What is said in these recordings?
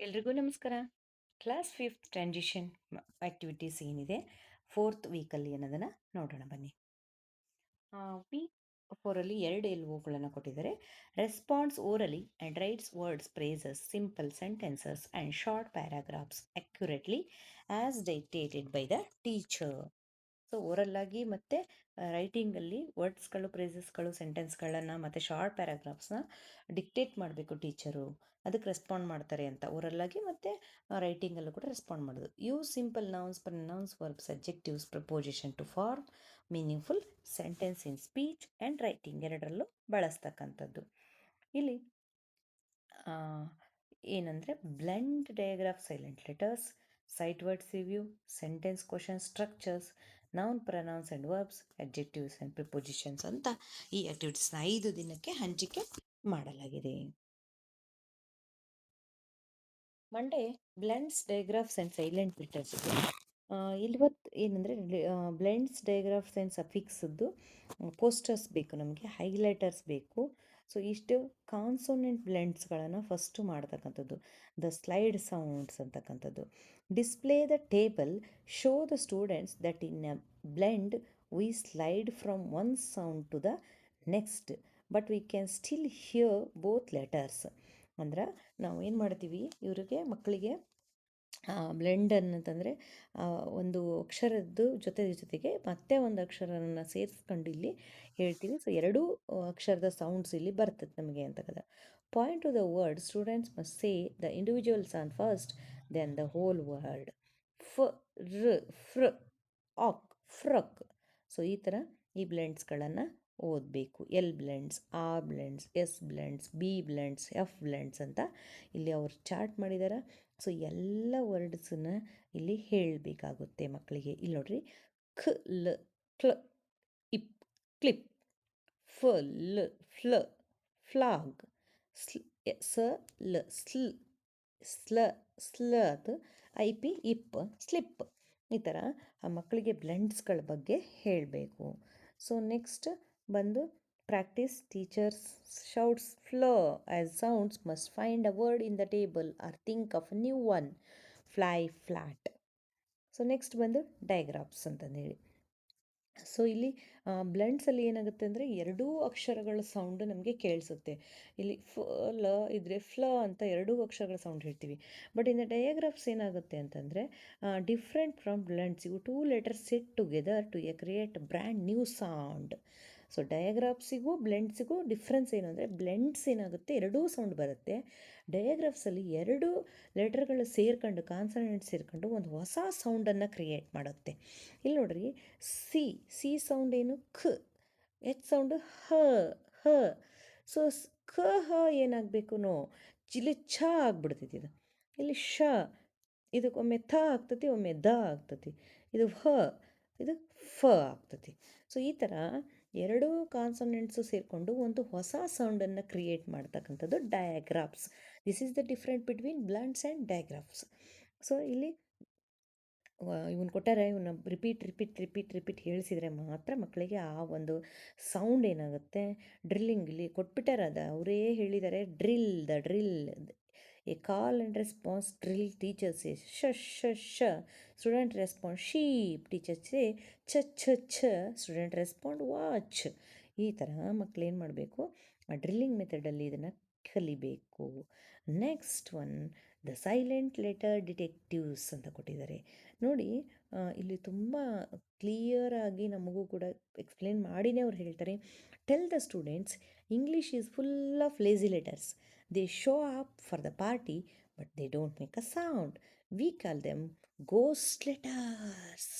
ಎಲ್ರಿಗೂ ನಮಸ್ಕಾರ. Class fifth transition activities ಏನಿದೆ ಫೋರ್ತ್ ವೀಕಲ್ಲಿ ಅನ್ನೋದನ್ನು ನೋಡೋಣ ಬನ್ನಿ. ವೀಕ್ ಫೋರಲ್ಲಿ 2 LOಗಳನ್ನು ಕೊಟ್ಟಿದ್ದಾರೆ. Response orally and writes words phrases simple sentences and short paragraphs accurately as dictated by the teacher. So ಓರಲ್ಲಾಗಿ ಮತ್ತು ರೈಟಿಂಗಲ್ಲಿ ವರ್ಡ್ಸ್ಗಳು ಪ್ರೇಸಸ್ಗಳು ಸೆಂಟೆನ್ಸ್ಗಳನ್ನು ಮತ್ತು ಶಾರ್ಟ್ ಪ್ಯಾರಾಗ್ರಾಫ್ಸ್ನ ಡಿಕ್ಟೇಟ್ ಮಾಡಬೇಕು ಟೀಚರು. ಅದಕ್ಕೆ ರೆಸ್ಪಾಂಡ್ ಮಾಡ್ತಾರೆ ಅಂತ ಓರಲ್ಲಾಗಿ ಮತ್ತು ರೈಟಿಂಗಲ್ಲೂ ಕೂಡ ರೆಸ್ಪಾಂಡ್ ಮಾಡೋದು. Use simple nouns pronouns verbs objectives preposition to form meaningful sentence in speech and writing ಎರಡರಲ್ಲೂ ಬಳಸ್ತಕ್ಕಂಥದ್ದು. ಇಲ್ಲಿ ಏನಂದರೆ blend digraph silent letters sight words review sentence question structures noun pronouns and verbs adjectives and prepositions ಅಂತ ಈ ಆ್ಯಕ್ಟಿವಿಟೀಸ್ನ 5 ದಿನಕ್ಕೆ ಹಂಚಿಕೆ ಮಾಡಲಾಗಿದೆ. Monday blends digraphs and silent letters. ಇವತ್ತು ಏನಂದರೆ ಬ್ಲೆಂಡ್ಸ್ ಡಯಾಗ್ರಾಫ್ಸ್ ಆ್ಯಂಡ್ ಸಫಿಕ್ಸದ್ದು ಪೋಸ್ಟರ್ಸ್ ಬೇಕು, ನಮಗೆ ಹೈಲೈಟರ್ಸ್ ಬೇಕು. ಸೊ ಇಷ್ಟು ಕಾನ್ಸೋನೆಂಟ್ ಬ್ಲೆಂಡ್ಸ್ಗಳನ್ನು ಫಸ್ಟು ಮಾಡ್ತಕ್ಕಂಥದ್ದು. ದ ಸ್ಲೈಡ್ ಸೌಂಡ್ಸ್ ಅಂತಕ್ಕಂಥದ್ದು. Display the table show the students that in a blend we slide from one sound to the next but we can still hear both letters. ಅಂದ್ರೆ ನಾವು ಏನು ಮಾಡ್ತೀವಿ ಇವರಿಗೆ ಮಕ್ಕಳಿಗೆ ಬ್ಲೆಂಡ್ ಅಂತಂದರೆ ಒಂದು ಅಕ್ಷರದ್ದು ಜೊತೆಗೆ ಮತ್ತೆ ಒಂದು ಅಕ್ಷರನ ಸೇರಿಸ್ಕೊಂಡು ಇಲ್ಲಿ ಹೇಳ್ತೀವಿ. ಸೊ ಎರಡೂ ಅಕ್ಷರದ ಸೌಂಡ್ಸ್ ಇಲ್ಲಿ ಬರ್ತದೆ ನಮಗೆ ಅಂತಕ್ಕಂಥ. Point to the word students must say the individual sound first then the whole word. ರ್ ಫ್ರ ಆಕ್ ಫ್ರಕ್. ಸೊ ಈ ಥರ ಈ ಬ್ಲೆಂಡ್ಸ್ಗಳನ್ನು ಓದಬೇಕು. L blends, R blends, S blends, B blends, F blends ಅಂತ ಇಲ್ಲಿ ಅವ್ರು ಚಾರ್ಟ್ ಮಾಡಿದ್ದಾರೆ. ಸೊ ಎಲ್ಲ ವರ್ಡ್ಸನ್ನ ಇಲ್ಲಿ ಹೇಳಬೇಕಾಗುತ್ತೆ ಮಕ್ಕಳಿಗೆ. ಇಲ್ಲಿ ನೋಡ್ರಿ, ಖ ಲ ಕ್ಲ ಇಪ್ ಕ್ಲಿಪ್, ಫ ಲ ಫ್ಲ ಫ್ಲಾಗ್, ಸ ಲ ಸ್ಲ್ ಸ್ಲ ಸ್ಲತ್, ಐ ಪಿ ಇಪ್ ಸ್ಲಿಪ್. ಈ ಥರ ಆ ಮಕ್ಕಳಿಗೆ ಬ್ಲೆಂಡ್ಸ್ಗಳ ಬಗ್ಗೆ ಹೇಳಬೇಕು. ಸೊ ನೆಕ್ಸ್ಟ್ ಬಂದು practice teachers shouts flow as sounds must find a word in the table or think of new one. Fly flat. So next ಬಂದು ಡಯಾಗ್ರಾಫ್ಸ್ ಅಂತಂದೇಳಿ. ಸೊ ಇಲ್ಲಿ ಬ್ಲೆಂಡ್ಸಲ್ಲಿ ಏನಾಗುತ್ತೆ ಅಂದರೆ ಎರಡೂ ಅಕ್ಷರಗಳ ಸೌಂಡು ನಮಗೆ ಕೇಳಿಸುತ್ತೆ. ಇಲ್ಲಿ ಫ ಲ ಇದ್ದರೆ ಫ್ಲ ಅಂತ ಎರಡೂ ಅಕ್ಷರಗಳ ಸೌಂಡ್ ಹೇಳ್ತೀವಿ. ಬಟ್ ಇನ್ ದ ಡಯಾಗ್ರಾಫ್ಸ್ ಏನಾಗುತ್ತೆ ಅಂತಂದರೆ ಡಿಫ್ರೆಂಟ್ ಫ್ರಮ್ ಬ್ಲೆಂಡ್ಸ್, ಇವು 2 letters set together to create brand new sound. So ಡಯಾಗ್ರಾಫ್ಸಿಗೂ ಬ್ಲೆಂಡ್ಸಿಗೂ ಡಿಫ್ರೆನ್ಸ್ ಏನು ಅಂದರೆ ಬ್ಲೆಂಡ್ಸ್ ಏನಾಗುತ್ತೆ ಎರಡೂ ಸೌಂಡ್ ಬರುತ್ತೆ. ಡಯಾಗ್ರಾಫ್ಸಲ್ಲಿ ಎರಡು ಲೆಟರ್ಗಳು ಸೇರ್ಕೊಂಡು ಕಾನ್ಸನೆಂಟ್ ಸೇರ್ಕೊಂಡು ಒಂದು ಹೊಸ ಸೌಂಡನ್ನು ಕ್ರಿಯೇಟ್ ಮಾಡುತ್ತೆ. ಇಲ್ಲಿ ನೋಡ್ರಿ, ಸಿ ಸೌಂಡ್ ಏನು ಖ, ಎಚ್ ಸೌಂಡು ಹ ಹ. ಸೊ ಖ ಹ ಏನಾಗಬೇಕು ನೋ ಇಲ್ಲಿ ಛ ಆಗ್ಬಿಡ್ತೈತಿ. ಇದು ಇಲ್ಲಿ ಶ, ಇದಕ್ಕೊಮ್ಮೆ ಥ ಆಗ್ತತಿ, ಒಮ್ಮೆ ದ ಆಗ್ತತಿ. ಇದು ಹ, ಇದು ಫ ಆಗ್ತತಿ. ಸೊ ಈ ಥರ ಎರಡೂ ಕಾನ್ಸನೆಂಟ್ಸು ಸೇರಿಕೊಂಡು ಒಂದು ಹೊಸ ಸೌಂಡನ್ನು ಕ್ರಿಯೇಟ್ ಮಾಡ್ತಕ್ಕಂಥದ್ದು digraphs. This is the different between blends and digraphs. So ಇಲ್ಲಿ ಇವನು ಕೊಟ್ಟಾರೆ, ಇವನ್ನ ರಿಪೀಟ್ ಹೇಳಿಸಿದರೆ ಮಾತ್ರ ಮಕ್ಕಳಿಗೆ ಆ ಒಂದು ಸೌಂಡ್ ಏನಾಗುತ್ತೆ ಡ್ರಿಲ್ಲಿಂಗ್ ಇಲ್ಲಿ ಕೊಟ್ಬಿಟ್ಟಾರೆ. ಅದು ಅವರೇ ಹೇಳಿದ್ದಾರೆ. Drill a call and response drill teachers a sh student respond sheep, teachers a ch student respond watch. ಈ ಥರ ಮಕ್ಕಳು ಏನು ಮಾಡಬೇಕು, ಆ ಡ್ರಿಲ್ಲಿಂಗ್ ಮೆಥಡಲ್ಲಿ ಇದನ್ನು ಕಲಿಬೇಕು. Next one the silent letter detectives ಅಂತ ಕೊಟ್ಟಿದ್ದಾರೆ ನೋಡಿ. ಇಲ್ಲಿ ತುಂಬ ಕ್ಲಿಯರಾಗಿ ನಮಗೂ ಕೂಡ ಎಕ್ಸ್ಪ್ಲೇನ್ ಮಾಡಿನೇ ಅವ್ರು ಹೇಳ್ತಾರೆ. Tell the students English is full of lazy letters. They show up for the party but they don't make a sound. We call them ghost letters.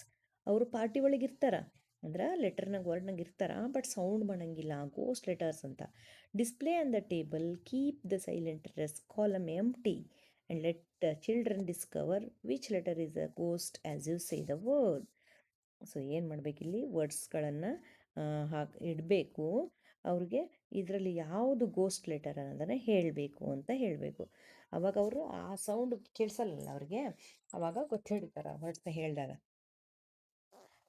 ಅವರು ಪಾರ್ಟಿ ಒಳಗೆ ಇರ್ತಾರ, ಅಂದ್ರೆ ಲೆಟರ್ನಾಗ ವರ್ಡ್ನಾಗ ಇರ್ತಾರ, ಬಟ್ ಸೌಂಡ್ ಮಾಡಂಗಿಲ್ಲ, ಗೋಸ್ಟ್ ಲೆಟರ್ಸ್ ಅಂತ. Display on the table, keep the silent letters column empty and let the children discover which letter is a ghost as you say the word. So ಏನು ಮಾಡಬೇಕಿಲ್ಲಿ ವರ್ಡ್ಸ್ಗಳನ್ನು ಇಡಬೇಕು. ಅವ್ರಿಗೆ ಇದರಲ್ಲಿ ಯಾವುದು ಗೋಸ್ಟ್ ಲೆಟರ್ ಅನ್ನೋದನ್ನು ಹೇಳಬೇಕು ಅಂತ ಹೇಳಬೇಕು. ಅವಾಗ ಅವರು ಆ ಸೌಂಡ್ ಕೇಳಿಸಲ್ಲ ಅವ್ರಿಗೆ, ಅವಾಗ ಗೊತ್ತಿಡ್ತಾರೆ ವರ್ಡ್ಸ್ನ ಹೇಳಿದಾಗ.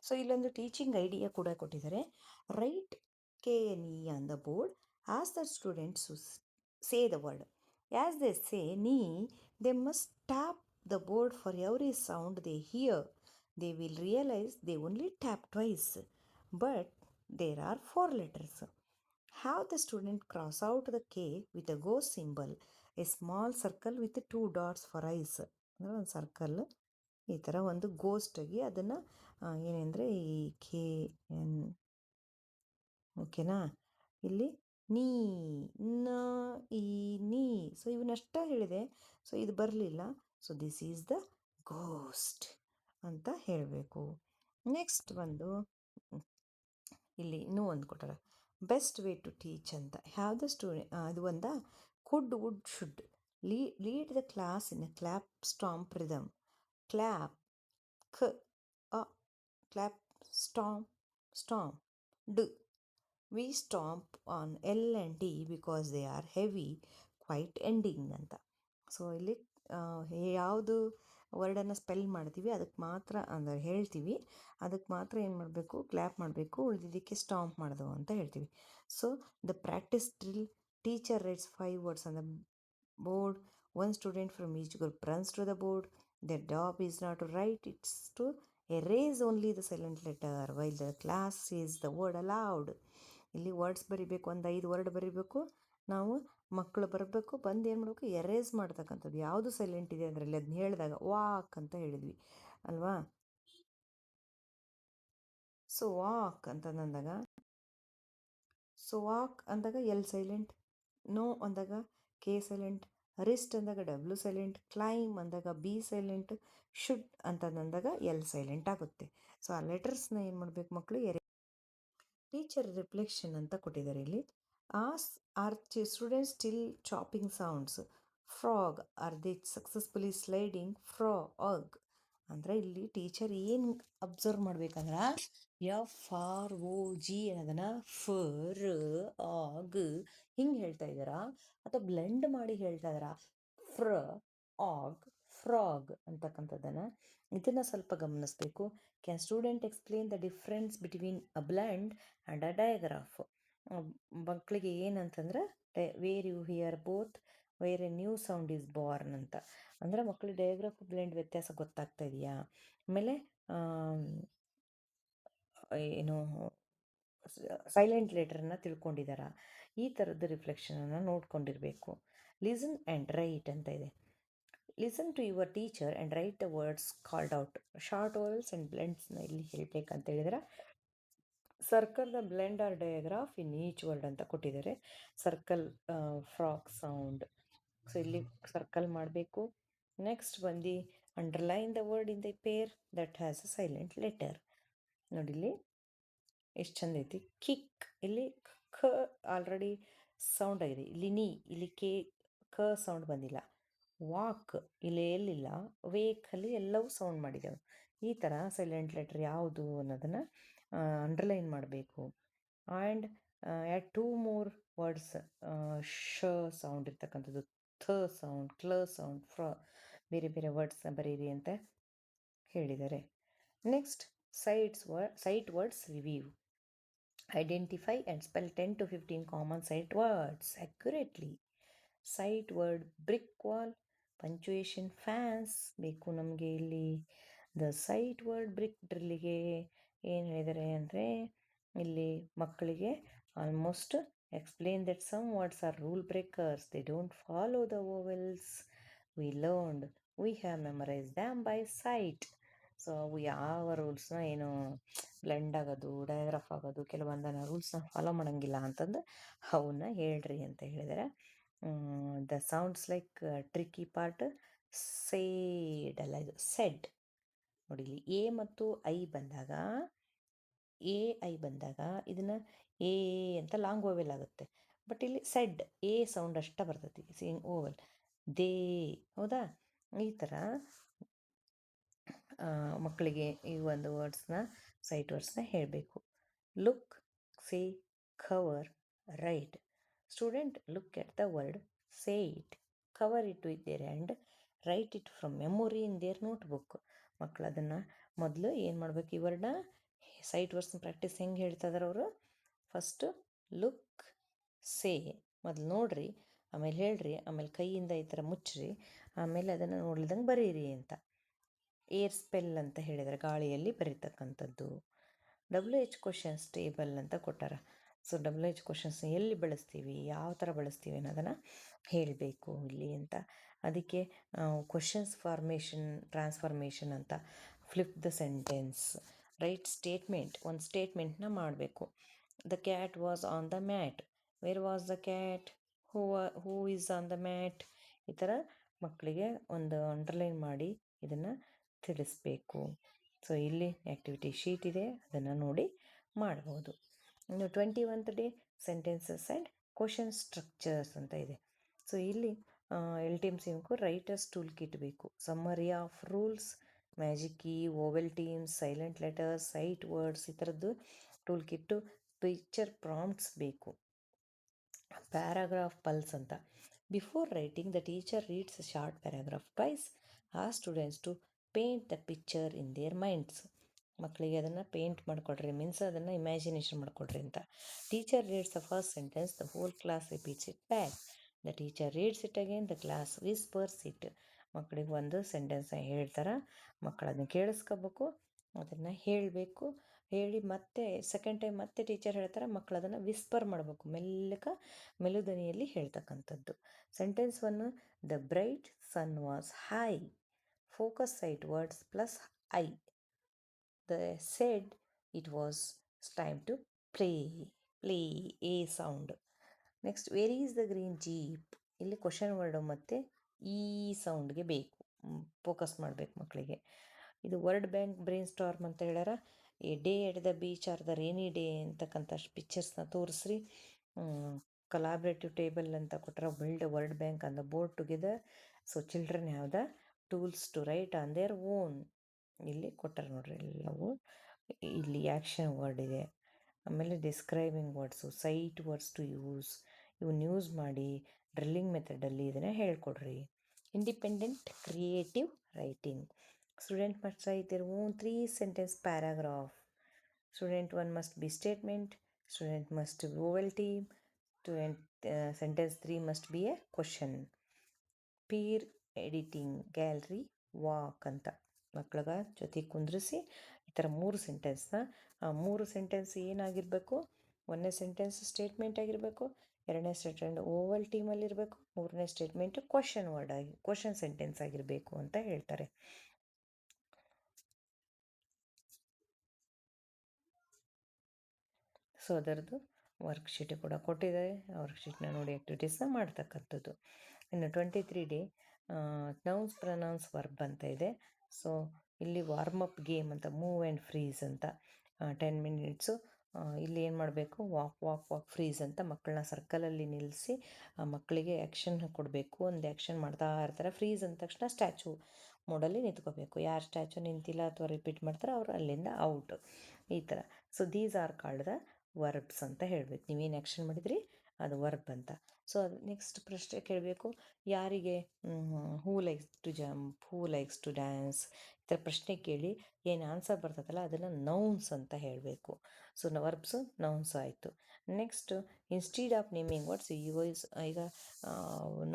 ಸೊ ಇಲ್ಲೊಂದು ಟೀಚಿಂಗ್ ಐಡಿಯಾ ಕೂಡ ಕೊಟ್ಟಿದ್ದಾರೆ. Right K N E on the board, as the students say the word. As they say knee, they must tap the board for every sound they hear. They will realize they only tap twice, but there are four letters. Have the student cross out the K with a ghost symbol, a small circle with two dots for eyes. ಅಂದರೆ ಒಂದು circle ಈ ಥರ ಒಂದು ಗೋಸ್ಟಾಗಿ ಅದನ್ನು ಏನೆಂದರೆ ಈ K N ಓಕೆನಾ ಇಲ್ಲಿ ನೀ ನ ಈ ನೀ ಸೊ ಇವನ್ನಷ್ಟ ಹೇಳಿದೆ. ಸೊ ಇದು ಬರಲಿಲ್ಲ. So this is the ghost ಅಂತ ಹೇಳಬೇಕು. ನೆಕ್ಸ್ಟ್ ಒಂದು ಇಲ್ಲಿ ಇನ್ನೂ ಒಂದು ಕೊಟ್ಟಾರೆ, ಬೆಸ್ಟ್ ವೇ ಟು ಟೀಚ್ ಅಂತ. ಹ್ಯಾವ್ ದ ಸ್ಟೂಡೆಂಟ್ ಅದು ಒಂದ could would should lead the class in a clap stomp rhythm. Clap ಖ ಅ ಕ್ಲಾಪ್ ಸ್ಟಾಂಪ್ ಸ್ಟಾಂಪ್ ಡ್. We stomp on L and D because they are heavy, quite ending ಅಂತ. So ಇಲ್ಲಿ ಯಾವುದು ವರ್ಡನ್ನು spell ಮಾಡ್ತೀವಿ ಅದಕ್ಕೆ ಮಾತ್ರ ಅಂದರೆ ಹೇಳ್ತೀವಿ, ಅದಕ್ಕೆ ಮಾತ್ರ ಏನು ಮಾಡಬೇಕು, ಕ್ಲ್ಯಾಪ್ ಮಾಡಬೇಕು, ಉಳಿದಿದ್ದಕ್ಕೆ ಸ್ಟಾಂಪ್ ಮಾಡೋದು ಅಂತ ಹೇಳ್ತೀವಿ. So the practice drill, teacher rights 5 words on the board. One student from each group runs to the board. Their job is not to write, it's to erase only the silent letter while the class says the word aloud. ಇಲ್ಲಿ words ಬರಿಬೇಕು, ಒಂದು 5 word ಬರಿಬೇಕು. ನಾವು ಮಕ್ಕಳು ಬರಬೇಕು, ಬಂದು ಏನು ಮಾಡಬೇಕು, ಎರೇಸ್ ಮಾಡ್ತಕ್ಕಂಥದ್ದು. ಯಾವುದು ಸೈಲೆಂಟ್ ಇದೆ ಅದರಲ್ಲಿ ಅದನ್ನ ಹೇಳಿದಾಗ ವಾಕ್ ಅಂತ ಹೇಳಿದ್ವಿ ಅಲ್ವಾ. ಸೊ ವಾಕ್ ಅಂತಂದಾಗ, ಸೊ ವಾಕ್ ಅಂದಾಗ ಎಲ್ ಸೈಲೆಂಟ್, ನೋ ಅಂದಾಗ ಕೆ ಸೈಲೆಂಟ್, ರಿಸ್ಟ್ ಅಂದಾಗ ಡಬ್ಲ್ಯೂ ಸೈಲೆಂಟ್, ಕ್ಲೈಮ್ ಅಂದಾಗ ಬಿ ಸೈಲೆಂಟ್, ಶುಡ್ ಅಂತಂದಾಗ ಎಲ್ ಸೈಲೆಂಟ್ ಆಗುತ್ತೆ. ಸೊ ಆ ಲೆಟರ್ಸ್ನ ಏನು ಮಾಡಬೇಕು ಮಕ್ಕಳು, ಟೀಚರ್ ರಿಫ್ಲೆಕ್ಷನ್ ಅಂತ ಕೊಟ್ಟಿದ್ದಾರೆ ಇಲ್ಲಿ. Are students still chopping sounds? Frog. Are they successfully sliding? Frog. ಅಂದರೆ ಇಲ್ಲಿ ಟೀಚರ್ ಏನು ಅಬ್ಸರ್ವ್ ಮಾಡ್ಬೇಕಂದ್ರೆ ಎಫ್ ಆರ್ ಓ ಜಿ ಅನ್ನೋದನ್ನು ಫರ್ ಆಗ್ ಹಿಂಗೆ ಹೇಳ್ತಾ ಇದ್ದಾರಾ ಅಥವಾ ಬ್ಲೆಂಡ್ ಮಾಡಿ ಹೇಳ್ತಾ ಇದ್ದಾರಾ? ಫ್ರ ಆಗ್ ಫ್ರಾಗ್ ಅಂತಕ್ಕಂಥದ್ದನ್ನು ಇದನ್ನು ಸ್ವಲ್ಪ ಗಮನಿಸಬೇಕು. Can student explain the difference between a blend and a digraph? ಮಕ್ಕಳಿಗೆ ಏನಂತಂದ್ರೆ where you hear both where a new sound is born ಅಂತ. ಅಂದರೆ ಮಕ್ಕಳಿಗೆ ಡಯಾಗ್ರಾಫ್ ಬ್ಲೆಂಡ್ ವ್ಯತ್ಯಾಸ ಗೊತ್ತಾಗ್ತಾ ಇದೆಯಾ? ಆಮೇಲೆ ಏನು ಸೈಲೆಂಟ್ ಲೆಟರ್ನ ತಿಳ್ಕೊಂಡಿದ್ದಾರಾ? ಈ ಥರದ್ದು ರಿಫ್ಲೆಕ್ಷನನ್ನು ನೋಡ್ಕೊಂಡಿರಬೇಕು. ಲಿಸನ್ ಆ್ಯಂಡ್ ರೈಟ್ ಅಂತ ಇದೆ. Listen to your teacher and write the words called out. Short vowels and ಬ್ಲೆಂಡ್ಸ್ನ ಇಲ್ಲಿ ಹೇಳ್ಬೇಕಂತ ಹೇಳಿದ್ರೆ, circle the blend or digraph in each word ಅಂತ ಕೊಟ್ಟಿದ್ದಾರೆ. ಸರ್ಕಲ್ ಫ್ರಾಕ್ ಸೌಂಡ್, ಸೊ ಇಲ್ಲಿ ಸರ್ಕಲ್ ಮಾಡಬೇಕು. ನೆಕ್ಸ್ಟ್ ಬಂದು underline the word in the pair that has a silent letter. ನೋಡಿಲ್ಲಿ ಎಷ್ಟು ಚಂದ ಐತಿ. ಕಿಕ್, ಇಲ್ಲಿ ಖ ಆಲ್ರೆಡಿ ಸೌಂಡ್ ಆಗಿದೆ. ಇಲ್ಲಿ ನೀ, ಇಲ್ಲಿ ಕ ಸೌಂಡ್ ಬಂದಿಲ್ಲ. ವಾಕ್ ಇಲ್ಲಿ ಎಲ್ಲಿಲ್ಲ, ವೇಕಲ್ಲಿ ಎಲ್ಲವೂ ಸೌಂಡ್ ಮಾಡಿದೆವು. ಈ ಥರ ಸೈಲೆಂಟ್ ಲೆಟರ್ ಯಾವುದು ಅನ್ನೋದನ್ನು ಅಂಡರ್ಲೈನ್ ಮಾಡಬೇಕು. ಆ್ಯಂಡ್ ಆ್ಯಡ್ 2 more ವರ್ಡ್ಸ್ ಶ ಸೌಂಡ್ ಇರ್ತಕ್ಕಂಥದ್ದು, ಥ ಸೌಂಡ್, ಕ್ಲ ಸೌಂಡ್, ಬೇರೆ ಬೇರೆ ವರ್ಡ್ಸ್ನ ಬರೀರಿ ಅಂತ ಹೇಳಿದ್ದಾರೆ. Next sight words review. Identify and spell 10 to 15 common sight words accurately. Sight word brick wall, punctuation fans ಬೇಕು ನಮಗೆ ಇಲ್ಲಿ. ದ ಸೈಟ್ ವರ್ಡ್ ಬ್ರಿಕ್ ಡ್ರಿಲ್ಲಿಗೆ ಏನು ಹೇಳಿದ್ದಾರೆ ಅಂದರೆ, ಇಲ್ಲಿ ಮಕ್ಕಳಿಗೆ almost explain that some words are rule breakers, they don't follow the vowels we learned, we have memorise them by sight. So ಅವು ಯಾವ ರೂಲ್ಸ್ನ ಏನು ಬ್ಲೆಂಡ್ ಆಗೋದು, ಡಯಾಗ್ರಾಫ್ ಆಗೋದು, ಕೆಲವೊಂದನ್ನು ರೂಲ್ಸ್ನ ಫಾಲೋ ಮಾಡೋಂಗಿಲ್ಲ ಅಂತಂದು ಅವನ್ನ ಹೇಳ್ರಿ ಅಂತ ಹೇಳಿದ್ದಾರೆ. The sounds like tricky part said ಅಲ್ಲ, ಇದು ಸೆಡ್. ನೋಡಿ ಇಲ್ಲಿ ಎ ಮತ್ತು ಐ ಬಂದಾಗ, ಇದನ್ನು ಎ ಅಂತ ಲಾಂಗ್ ಓವೆಲ್ ಆಗುತ್ತೆ. ಬಟ್ ಇಲ್ಲಿ ಸೆಡ್ ಎ ಸೌಂಡ್ ಅಷ್ಟ ಬರ್ತೈತಿ, ಸಿಂಗ್ ಓವೆಲ್ ದೇ. ಹೌದಾ? ಈ ಥರ ಮಕ್ಕಳಿಗೆ ಈ ಒಂದು ವರ್ಡ್ಸ್ನ ಸೈಟ್ ವರ್ಡ್ಸ್ನ ಹೇಳಬೇಕು. Look, say, cover, right. Student look at the word, say it, cover it with their hand, right it from memory in their notebook. ಮಕ್ಕಳು ಅದನ್ನು ಮೊದಲು ಏನು ಮಾಡಬೇಕು, ಈ ವರ್ಡ್ನ ಸೈಟ್ ವರ್ಡ್ಸ್ನ ಪ್ರಾಕ್ಟೀಸ್ ಹೆಂಗೆ ಹೇಳ್ತಾ ಇದಾರೆ ಅವರು? ಫಸ್ಟು ಲುಕ್, ಸೇ ಮೊದಲು ನೋಡ್ರಿ, ಆಮೇಲೆ ಹೇಳ್ರಿ, ಆಮೇಲೆ ಕೈಯಿಂದ ಈ ಥರ ಮುಚ್ಚ್ರಿ, ಆಮೇಲೆ ಅದನ್ನು ನೋಡ್ಲಿದಂಗೆ ಬರೀರಿ ಅಂತ. ಏರ್ ಸ್ಪೆಲ್ ಅಂತ ಹೇಳಿದರೆ ಗಾಳಿಯಲ್ಲಿ ಬರೀತಕ್ಕಂಥದ್ದು. WH ಕ್ವಶನ್ಸ್ ಟೇಬಲ್ ಅಂತ ಕೊಟ್ಟಾರ. ಸೊ WH ಕ್ವಶನ್ಸ್ ಎಲ್ಲಿ ಬಳಸ್ತೀವಿ, ಯಾವ ಥರ ಬಳಸ್ತೀವಿ ಅನ್ನೋದನ್ನು ಹೇಳಬೇಕು ಇಲ್ಲಿ ಅಂತ. ಅದಕ್ಕೆ ಕ್ವಶನ್ಸ್ ಫಾರ್ಮೇಷನ್ ಟ್ರಾನ್ಸ್ಫಾರ್ಮೇಷನ್ ಅಂತ. Flip the sentence, right statement, ಒಂದು ಸ್ಟೇಟ್ಮೆಂಟ್ನ ಮಾಡಬೇಕು. The cat was on the mat, where was the cat, who is on the mat. ಈ ಥರ ಮಕ್ಕಳಿಗೆ ಒಂದು ಅಂಡರ್ಲೈನ್ ಮಾಡಿ ಇದನ್ನು ತಿಳಿಸ್ಬೇಕು. ಸೊ ಇಲ್ಲಿ ಆ್ಯಕ್ಟಿವಿಟಿ ಶೀಟ್ ಇದೆ, ಅದನ್ನು ನೋಡಿ ಮಾಡ್ಬೋದು. ಇನ್ನು 21th day sentences and question structures ಅಂತ ಇದೆ. ಸೊ ಇಲ್ಲಿ LTM ರೈಟರ್ಸ್ ಟೂಲ್ ಕಿಟ್ ಬೇಕು. Summary of rules, magic key, vowel teams, silent letters, sight words, ಈ ಥರದ್ದು ಟೂಲ್ ಕಿಟ್ಟು. ಪಿಕ್ಚರ್ ಪ್ರಾಂಪ್ಟ್ಸ್ ಬೇಕು. ಪ್ಯಾರಾಗ್ರಾಫ್ ಪಲ್ಸ್ ಅಂತ. Before writing the teacher reads a short paragraph twice, ಆ students to paint the picture in their minds. ಮಕ್ಕಳಿಗೆ ಅದನ್ನು paint ಮಾಡಿಕೊಡ್ರಿ, means ಅದನ್ನು imagination ಮಾಡಿಕೊಡ್ರಿ ಅಂತ. Teacher reads the first sentence, the whole class repeats it back. The teacher reads it again, the class whispers it. ಮಕ್ಕಳಿಗೆ ಒಂದು ಸೆಂಟೆನ್ಸ್ನ ಹೇಳ್ತಾರೆ, ಮಕ್ಕಳು ಅದನ್ನು ಕೇಳಿಸ್ಕೋಬೇಕು, ಅದನ್ನು ಹೇಳಬೇಕು. ಹೇಳಿ ಮತ್ತೆ ಸೆಕೆಂಡ್ ಟೈಮ್ ಮತ್ತೆ ಟೀಚರ್ ಹೇಳ್ತಾರೆ, ಮಕ್ಕಳು ಅದನ್ನು ವಿಸ್ಪರ್ ಮಾಡಬೇಕು, ಮೆಲುದನಿಯಲ್ಲಿ ಹೇಳ್ತಕ್ಕಂಥದ್ದು. Sentence 1, the bright sun was high, focus sight words plus I. The said it was time to play, a sound. Next, where is the green jeep, ಇಲ್ಲಿ ಕ್ವಶನ್ ವರ್ಡು ಮತ್ತು ಈ ಸೌಂಡ್ಗೆ ಬೇಕು, ಫೋಕಸ್ ಮಾಡಬೇಕು ಮಕ್ಕಳಿಗೆ. ಇದು ವರ್ಡ್ ಬ್ಯಾಂಕ್ ಬ್ರೈನ್ ಸ್ಟಾರ್ಮ್ ಅಂತ ಹೇಳ್ಯಾರ. A day at the beach or the rainy day ಅಂತಕ್ಕಂಥ ಪಿಕ್ಚರ್ಸ್ನ ತೋರಿಸ್ರಿ. ಕಲಾಬ್ರೇಟಿವ್ ಟೇಬಲ್ ಅಂತ ಕೊಟ್ಟರೆ, build word bank on the board together. So children have the tools to write on their own. ಇಲ್ಲಿ ಕೊಟ್ಟಾರೆ ನೋಡ್ರಿ ಎಲ್ಲವೂ. ಇಲ್ಲಿ ಆ್ಯಕ್ಷನ್ ವರ್ಡ್ ಇದೆ, ಆಮೇಲೆ describing words, sight words to use, ಇವನ್ನ ಯೂಸ್ ಮಾಡಿ ಡ್ರಿಲ್ಲಿಂಗ್ ಮೆಥಡಲ್ಲಿ ಇದನ್ನು ಹೇಳ್ಕೊಡ್ರಿ. Independent creative writing. Student must write their own 3-sentence paragraph. Student 1 must be statement. Student must be vowel team. Student sentence 3 must be a question. Peer editing, gallery, walk ಅಂತ. ಮಕ್ಕಳ ಜೊತೆ ಕುಂದ್ರಿಸಿ ಈ ಥರ 3 ಸೆಂಟೆನ್ಸ್ನ, 3 sentence ಏನಾಗಿರಬೇಕು, 1ನೇ sentence statement ಆಗಿರಬೇಕು, 2ನೇ statement Oval ಟೀಮಲ್ಲಿರಬೇಕು, 3ನೇ statement question sentence ಆಗಿರಬೇಕು ಅಂತ ಹೇಳ್ತಾರೆ. ಸೊ ಅದರದ್ದು ವರ್ಕ್ಶೀಟ್ ಕೂಡ ಕೊಟ್ಟಿದ್ದಾರೆ, ಆ ವರ್ಕ್ಶೀಟ್ನ ನೋಡಿ ಆ್ಯಕ್ಟಿವಿಟೀಸ್ನ ಮಾಡ್ತಕ್ಕಂಥದ್ದು. ಇನ್ನು 23 ಡೇ ನೌನ್ಸ್ ಪ್ರನೌನ್ಸ್ ವರ್ಬ್ ಅಂತ ಇದೆ. ಸೊ ಇಲ್ಲಿ ವಾರ್ಮಪ್ ಗೇಮ್ ಅಂತ, ಮೂವ್ ಆ್ಯಂಡ್ ಫ್ರೀಸ್ ಅಂತ 10 ಮಿನಿಟ್ಸು. ಇಲ್ಲಿ ಏನು ಮಾಡಬೇಕು, ವಾಕ್ ಫ್ರೀಸ್ ಅಂತ ಮಕ್ಕಳನ್ನ ಸರ್ಕಲಲ್ಲಿ ನಿಲ್ಲಿಸಿ ಮಕ್ಕಳಿಗೆ ಆ್ಯಕ್ಷನ್ ಕೊಡಬೇಕು. ಒಂದು ಆ್ಯಕ್ಷನ್ ಮಾಡ್ತಾ ಇರ್ತಾರೆ, ಫ್ರೀಸ್ ಅಂದ ತಕ್ಷಣ ಸ್ಟ್ಯಾಚು ಮೋಡಲ್ಲಿ ನಿಂತ್ಕೋಬೇಕು. ಯಾರು ಸ್ಟ್ಯಾಚು ನಿಂತಿಲ್ಲ ಅಥವಾ ರಿಪೀಟ್ ಮಾಡ್ತಾರೆ ಅವರು ಅಲ್ಲಿಂದ ಔಟ್, ಈ ಥರ. So these are called the verbs ಅಂತ ಹೇಳಬೇಕು. ನೀವೇನು ಆ್ಯಕ್ಷನ್ ಮಾಡಿದ್ರಿ ಅದು ವರ್ಬ್ ಅಂತ. ಸೊ ಅದು ನೆಕ್ಸ್ಟ್ ಪ್ರಶ್ನೆ ಕೇಳಬೇಕು, ಯಾರಿಗೆ who likes to jump, who likes to dance, ಈ ಥರ ಪ್ರಶ್ನೆ ಕೇಳಿ ಏನು ಆನ್ಸರ್ ಬರ್ತದಲ್ಲ ಅದನ್ನು ನೌನ್ಸ್ ಅಂತ ಹೇಳಬೇಕು. ಸೊ ವರ್ಬ್ಸು ನೌನ್ಸ್ ಆಯಿತು. ನೆಕ್ಸ್ಟ್, ಇನ್ಸ್ಟೀಡ್ ಆಫ್ ನೇಮಿಂಗ್ ವರ್ಡ್ಸ್, ಈಗ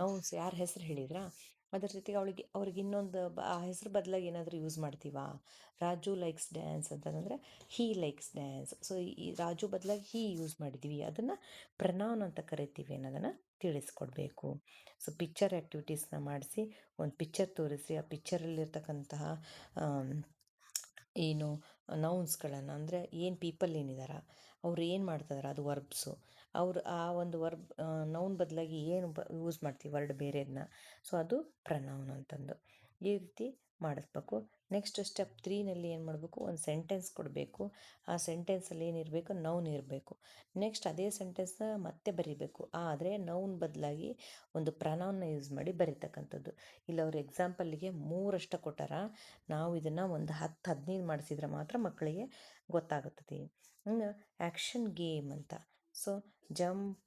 ನೌನ್ಸ್ ಯಾರ ಹೆಸರು ಹೇಳಿದ್ರಾ ಅದ್ರ ಜೊತೆಗೆ ಅವ್ರಿಗೆ ಇನ್ನೊಂದು ಆ ಹೆಸರು ಬದಲಾಗಿ ಏನಾದರೂ ಯೂಸ್ ಮಾಡ್ತೀವಾ. ರಾಜು ಲೈಕ್ಸ್ ಡ್ಯಾನ್ಸ್ ಅಂತಂದರೆ ಹೀ ಲೈಕ್ಸ್ ಡ್ಯಾನ್ಸ್. ಸೊ ಈ ರಾಜು ಬದಲಾಗಿ ಹೀ ಯೂಸ್ ಮಾಡಿದ್ದೀವಿ, ಅದನ್ನು ಪ್ರನೌನ್ ಅಂತ ಕರಿತೀವಿ ಅನ್ನೋದನ್ನು ತಿಳಿಸ್ಕೊಡ್ಬೇಕು. ಸೊ ಪಿಕ್ಚರ್ ಆ್ಯಕ್ಟಿವಿಟೀಸ್ನ ಮಾಡಿಸಿ ಒಂದು ಪಿಕ್ಚರ್ ತೋರಿಸಿ, ಆ ಪಿಕ್ಚರಲ್ಲಿರ್ತಕ್ಕಂತಹ ಏನು ನೌನ್ಸ್ಗಳನ್ನು, ಅಂದರೆ ಏನು ಪೀಪಲ್ ಏನಿದಾರ ಅವ್ರು ಏನು ಮಾಡ್ತಿದಾರೆ ಅದು ವರ್ಬ್ಸು, ಅವರು ಆ ಒಂದು ವರ್ಬ್ ನೌನ್ ಬದಲಾಗಿ ಏನು ಯೂಸ್ ಮಾಡ್ತೀವಿ ವರ್ಡ್ ಬೇರೆದನ್ನ, ಸೊ ಅದು ಪ್ರನೌನ್ ಅಂತಂದು ಈ ರೀತಿ ಮಾಡಿಸ್ಬೇಕು. ನೆಕ್ಸ್ಟ್ ಸ್ಟೆಪ್ 3ನಲ್ಲಿ ಏನು ಮಾಡಬೇಕು, ಒಂದು ಸೆಂಟೆನ್ಸ್ ಕೊಡಬೇಕು. ಆ ಸೆಂಟೆನ್ಸಲ್ಲಿ ಏನಿರಬೇಕು, ನೌನ್ ಇರಬೇಕು. ನೆಕ್ಸ್ಟ್ ಅದೇ ಸೆಂಟೆನ್ಸ್ನ ಮತ್ತೆ ಬರೀಬೇಕು, ಆದರೆ ನೌನ್ ಬದಲಾಗಿ ಒಂದು ಪ್ರನೌನ್ನ ಯೂಸ್ ಮಾಡಿ ಬರೀತಕ್ಕಂಥದ್ದು. ಇಲ್ಲಿ ಅವ್ರು ಎಕ್ಸಾಂಪಲ್ಲಿಗೆ 3 ಕೊಟ್ಟಾರ, ನಾವು ಇದನ್ನು ಒಂದು 10-15 ಮಾಡಿಸಿದ್ರೆ ಮಾತ್ರ ಮಕ್ಕಳಿಗೆ ಗೊತ್ತಾಗುತ್ತದೆ. ಇನ್ನು ಆ್ಯಕ್ಷನ್ ಗೇಮ್ ಅಂತ. So jump,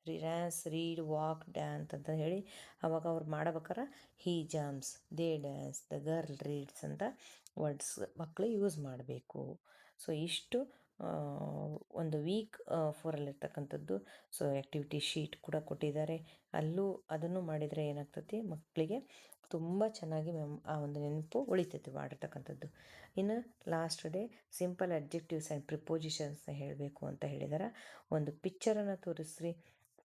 dance, read, walk, dance ಅಂತ ಹೇಳಿ ಅವಾಗ ಅವ್ರು ಮಾಡ್ಬೇಕಾರೆ he jumps, they dance, the girl reads ಅಂತ ವರ್ಡ್ಸ್ ಮಕ್ಕಳು ಯೂಸ್ ಮಾಡಬೇಕು. ಸೊ ಇಷ್ಟು ಒಂದು ವೀಕ್ ಫೋರಲ್ಲಿರ್ತಕ್ಕಂಥದ್ದು. ಸೊ ಆ್ಯಕ್ಟಿವಿಟಿ ಶೀಟ್ ಕೂಡ ಕೊಟ್ಟಿದ್ದಾರೆ. ಅಲ್ಲೂ ಅದನ್ನು ಮಾಡಿದರೆ ಏನಾಗ್ತತಿ, ಮಕ್ಕಳಿಗೆ ತುಂಬ ಚೆನ್ನಾಗಿ ಆ ಒಂದು ನೆನಪು ಉಳಿತೈತಿ ಮಾಡಿರ್ತಕ್ಕಂಥದ್ದು. ಇನ್ನು last day simple adjectives and ಪ್ರಿಪೋಸಿಷನ್ಸ್ನ ಹೇಳಬೇಕು ಅಂತ ಹೇಳಿದಾರೆ. ಒಂದು ಪಿಕ್ಚರನ್ನು ತೋರಿಸ್ರಿ,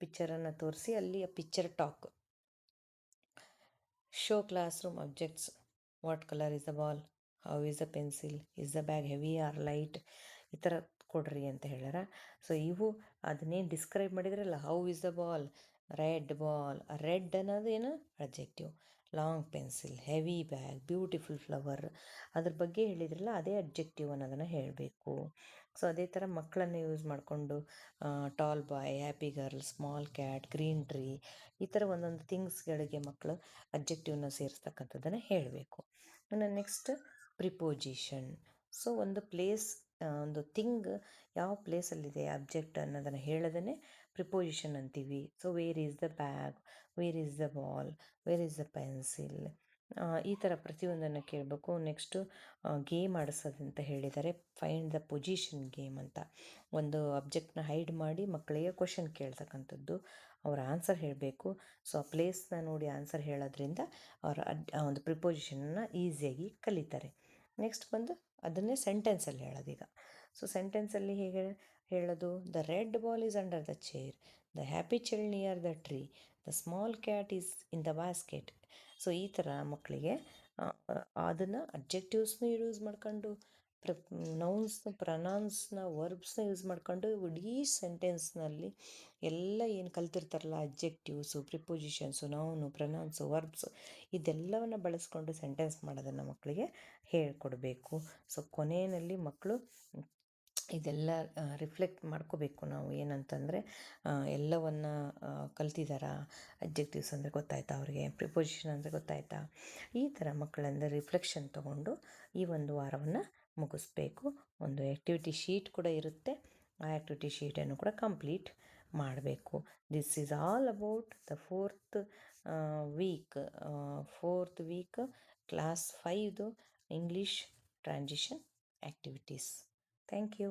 ಪಿಕ್ಚರನ್ನು ತೋರಿಸಿ ಅಲ್ಲಿ ಆ picture talk. Show classroom objects. What colour is the ball? How is the pencil? Is the bag heavy or light? ಈ ಥರ ಕೊಡ್ರಿ ಅಂತ ಹೇಳ್ಯಾರ. ಸೊ ಇವು ಅದನ್ನೇನು ಡಿಸ್ಕ್ರೈಬ್ ಮಾಡಿದ್ರಲ್ಲ, how is the ball? Red ball. Red ಅನ್ನೋದು ಏನು objective. Long pencil, heavy bag, beautiful flower, ಅದ್ರ ಬಗ್ಗೆ ಹೇಳಿದ್ರಲ್ಲ ಅದೇ ಅಬ್ಜೆಕ್ಟಿವ್ ಅನ್ನೋದನ್ನು ಹೇಳಬೇಕು. ಸೊ ಅದೇ ಥರ ಮಕ್ಕಳನ್ನು ಯೂಸ್ ಮಾಡಿಕೊಂಡು tall boy, happy girl, small cat, green tree, ಈ ಥರ ಒಂದೊಂದು ಥಿಂಗ್ಸ್ಗಳಿಗೆ ಮಕ್ಕಳು ಅಬ್ಜೆಕ್ಟಿವ್ನ ಸೇರಿಸ್ತಕ್ಕಂಥದ್ದನ್ನು ಹೇಳಬೇಕು. ಇನ್ನು ನೆಕ್ಸ್ಟ್ ಪ್ರಿಪೋಸಿಷನ್. ಸೊ ಒಂದು ಪ್ಲೇಸ್, ಒಂದು ಥಿಂಗ್ ಯಾವ ಪ್ಲೇಸಲ್ಲಿದೆ ಅಬ್ಜೆಕ್ಟ್ ಅನ್ನೋದನ್ನು ಹೇಳೋದನ್ನೇ ಪ್ರಿಪೋಸಿಷನ್ ಅಂತೀವಿ. So where is the bag, where is the ball, where is the pencil, ಈ ಥರ ಪ್ರತಿಯೊಂದನ್ನು ಕೇಳಬೇಕು. ನೆಕ್ಸ್ಟು ಗೇಮ್ ಆಡಿಸೋದಂತ ಹೇಳಿದ್ದಾರೆ, ಫೈಂಡ್ ದ ಪೊಸಿಷನ್ ಗೇಮ್ ಅಂತ. ಒಂದು ಅಬ್ಜೆಕ್ಟ್ನ ಹೈಡ್ ಮಾಡಿ ಮಕ್ಕಳಿಗೆ ಕ್ವಶನ್ ಕೇಳ್ತಕ್ಕಂಥದ್ದು, ಅವ್ರ ಆನ್ಸರ್ ಹೇಳಬೇಕು. ಸೊ ಆ ಪ್ಲೇಸ್ನ ನೋಡಿ ಆನ್ಸರ್ ಹೇಳೋದ್ರಿಂದ ಅವರ ಆ ಒಂದು ಪ್ರಿಪೋಸಿಷನ್ನ ಈಸಿಯಾಗಿ ಕಲಿತಾರೆ. ನೆಕ್ಸ್ಟ್ ಬಂದು ಅದನ್ನೇ ಸೆಂಟೆನ್ಸಲ್ಲಿ ಹೇಳೋದೀಗ. ಸೊ ಸೆಂಟೆನ್ಸಲ್ಲಿ ಹೇಗೆ ಹೇಳೋದು? The red ball is under the chair, the happy child near the tree, the small cat is in the basket. So ಈ ಥರ ಮಕ್ಕಳಿಗೆ ಅದನ್ನು ಅಬ್ಜೆಕ್ಟಿವ್ಸ್ನ ಯೂಸ್ ಮಾಡ್ಕೊಂಡು, ನೌನ್ಸ್ನ, ಪ್ರನೌನ್ಸ್ನ, ವರ್ಬ್ಸ್ನ ಯೂಸ್ ಮಾಡ್ಕೊಂಡು ಇಡೀ ಸೆಂಟೆನ್ಸ್ನಲ್ಲಿ ಎಲ್ಲ ಏನು ಕಲ್ತಿರ್ತಾರಲ್ಲ ಅಬ್ಜೆಕ್ಟಿವ್ಸು, ಪ್ರಿಪೊಸಿಷನ್ಸು, ನೌನು, ಪ್ರನೌನ್ಸು, ವರ್ಬ್ಸು, ಇದೆಲ್ಲವನ್ನು ಬಳಸ್ಕೊಂಡು ಸೆಂಟೆನ್ಸ್ ಮಾಡೋದನ್ನು ಮಕ್ಕಳಿಗೆ ಹೇಳ್ಕೊಡ್ಬೇಕು. ಸೊ ಕೊನೆಯಲ್ಲಿ ಮಕ್ಕಳು ಇದೆಲ್ಲ ರಿಫ್ಲೆಕ್ಟ್ ಮಾಡ್ಕೋಬೇಕು. ನಾವು ಏನಂತಂದರೆ ಎಲ್ಲವನ್ನು ಕಲ್ತಿದ್ದಾರಾ, ಅಬ್ಜೆಕ್ಟಿವ್ಸ್ ಅಂದರೆ ಗೊತ್ತಾಯ್ತಾ ಅವ್ರಿಗೆ, ಪ್ರಿಪೊಸಿಷನ್ ಅಂದರೆ ಗೊತ್ತಾಯ್ತಾ, ಈ ಥರ ಮಕ್ಕಳಿಂದ ರಿಫ್ಲೆಕ್ಷನ್ ತಗೊಂಡು ಈ ಒಂದು ವಾರವನ್ನು ಮುಗಿಸ್ಬೇಕು. ಒಂದು ಆ್ಯಕ್ಟಿವಿಟಿ ಶೀಟ್ ಕೂಡ ಇರುತ್ತೆ, ಆ ಆ್ಯಕ್ಟಿವಿಟಿ ಶೀಟನ್ನು ಕೂಡ ಕಂಪ್ಲೀಟ್ ಮಾಡಬೇಕು. This is all about the fourth week class 5 English transition activities. Thank you.